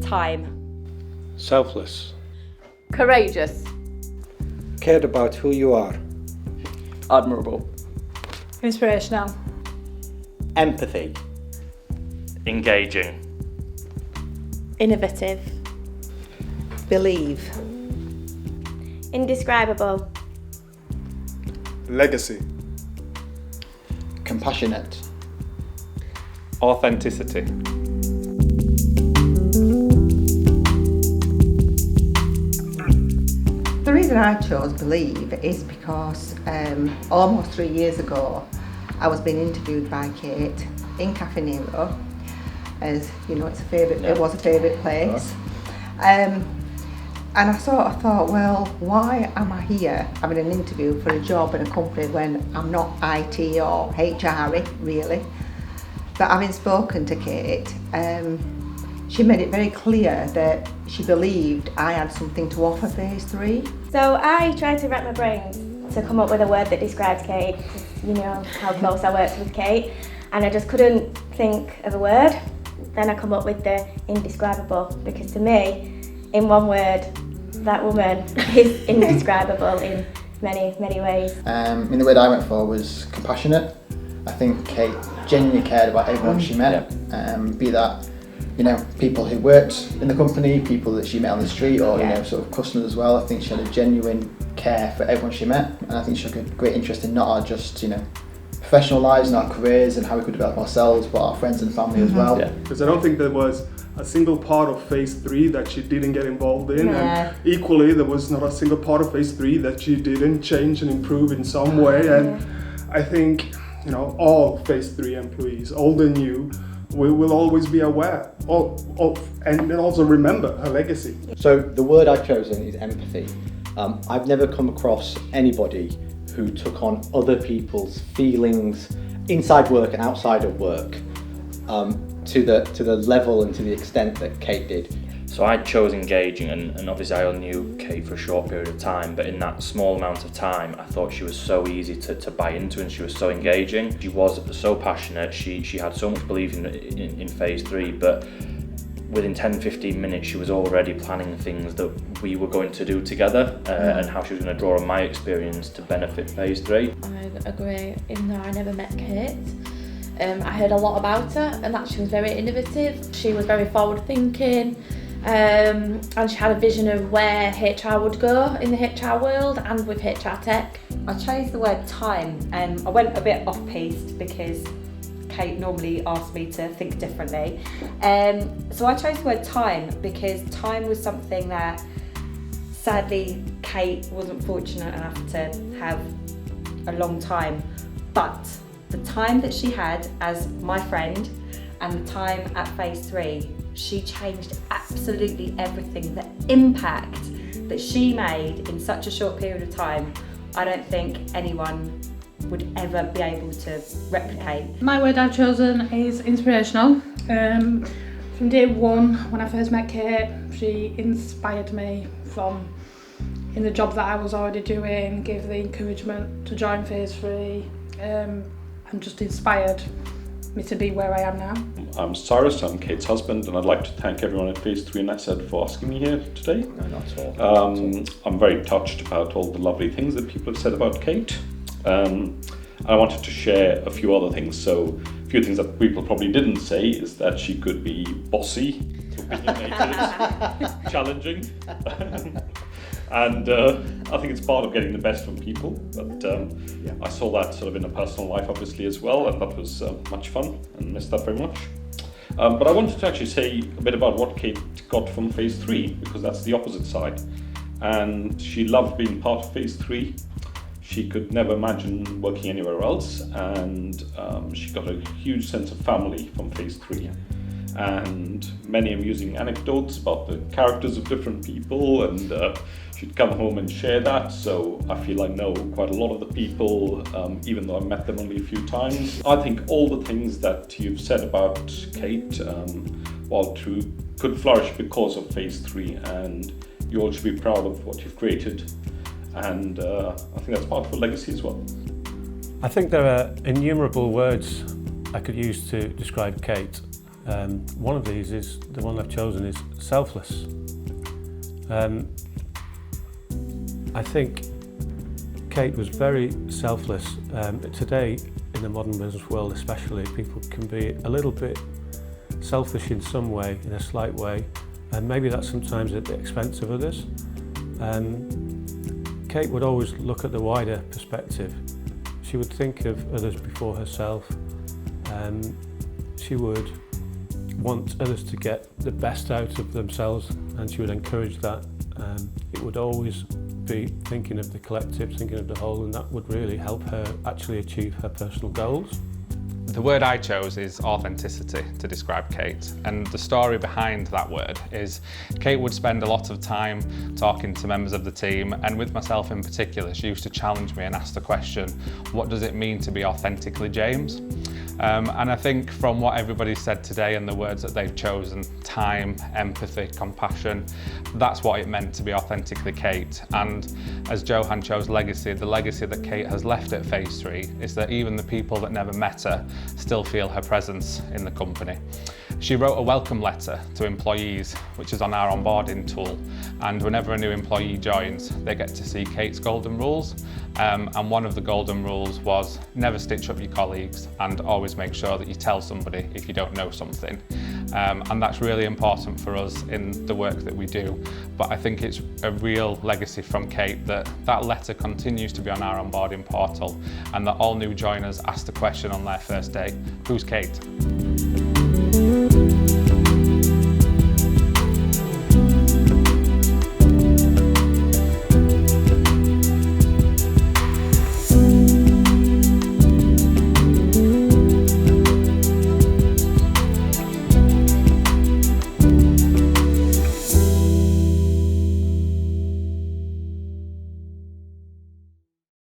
Time. Selfless. Courageous. Cared about who you are. Admirable. Inspirational. Empathy. Engaging. Innovative. Believe. Indescribable. Legacy. Compassionate. Authenticity. The reason I chose Believe is because almost 3 years ago I was being interviewed by Kate in Cafe Nero. As you know, it was a favourite place. And I sort of thought, well, why am I here having an interview for a job in a company when I'm not IT or HR really? But having spoken to Kate, she made it very clear that she believed I had something to offer phase 3. So I tried to rack my brains to come up with a word that describes Kate, because you know how close I worked with Kate, and I just couldn't think of a word. Then I come up with the indescribable, because to me, in one word, that woman is indescribable in many, many ways. The word I went for was compassionate. I think Kate genuinely cared about everyone she met, be that people who worked in the company, people that she met on the street, or sort of customers as well. I think she had a genuine care for everyone she met, and I think she took a great interest in not our just professional lives and our careers and how we could develop ourselves, but our friends and family as well. Because I don't think there was a single part of phase 3 that she didn't get involved in, and equally there was not a single part of phase 3 that she didn't change and improve in some way. And I think all phase 3 employees, old and new, will always be aware of and also remember her legacy. So the word I've chosen is empathy. I've never come across anybody who took on other people's feelings inside work and outside of work to the level and to the extent that Kate did. So I chose engaging, and obviously I only knew Kate for a short period of time, but in that small amount of time I thought she was so easy to buy into, and she was so engaging. She was so passionate, she had so much belief in phase 3, but within 10-15 minutes she was already planning things that we were going to do together, and how she was going to draw on my experience to benefit phase 3. I agree, even though I never met Kate. I heard a lot about her, and that she was very innovative. She was very forward thinking, and she had a vision of where HR would go in the HR world and with HR tech. I chose the word time. I went a bit off-piste because Kate normally asks me to think differently. So I chose the word time because time was something that sadly Kate wasn't fortunate enough to have a long time, but the time that she had as my friend and the time at phase 3, she changed absolutely everything. The impact that she made in such a short period of time, I don't think anyone would ever be able to replicate. My word I've chosen is inspirational. From day one, when I first met Kate, she inspired me in the job that I was already doing, gave the encouragement to join phase 3, and just inspired me to be where I am now. I'm Cyrus, I'm Kate's husband, and I'd like to thank everyone at phase 3 and NetSed for asking me here today. No, not at all. I'm very touched about all the lovely things that people have said about Kate. I wanted to share a few other things. So a few things that people probably didn't say is that she could be bossy, opinionated, challenging. And I think it's part of getting the best from people, but I saw that sort of in a personal life obviously as well, and that was much fun and missed that very much. But I wanted to actually say a bit about what Kate got from phase 3, because that's the opposite side. And she loved being part of phase 3. She could never imagine working anywhere else, and she got a huge sense of family from phase 3. And many amusing anecdotes about the characters of different people, and she'd come home and share that, so I feel I know quite a lot of the people, even though I've met them only a few times. I think all the things that you've said about Kate, while true, could flourish because of phase 3, and you all should be proud of what you've created, and I think that's part of a legacy as well. I think there are innumerable words I could use to describe Kate. One of these is, the one I've chosen is selfless. I think Kate was very selfless. Today, in the modern business world especially, people can be a little bit selfish in some way, in a slight way, and maybe that's sometimes at the expense of others. Kate would always look at the wider perspective. She would think of others before herself. She would want others to get the best out of themselves, and she would encourage that. It would always be thinking of the collective, thinking of the whole, and that would really help her actually achieve her personal goals. The word I chose is authenticity to describe Kate, and the story behind that word is Kate would spend a lot of time talking to members of the team, and with myself in particular, she used to challenge me and ask the question, what does it mean to be authentically James? And I think from what everybody said today and the words that they've chosen, time, empathy, compassion, that's what it meant to be authentically Kate. And as Johan chose legacy, the legacy that Kate has left at Phase 3 is that even the people that never met her still feel her presence in the company. She wrote a welcome letter to employees, which is on our onboarding tool, and whenever a new employee joins, they get to see Kate's golden rules. And one of the golden rules was never stitch up your colleagues and always make sure that you tell somebody if you don't know something. And that's really important for us in the work that we do. But I think it's a real legacy from Kate that that letter continues to be on our onboarding portal, and that all new joiners ask the question on their first day, who's Kate?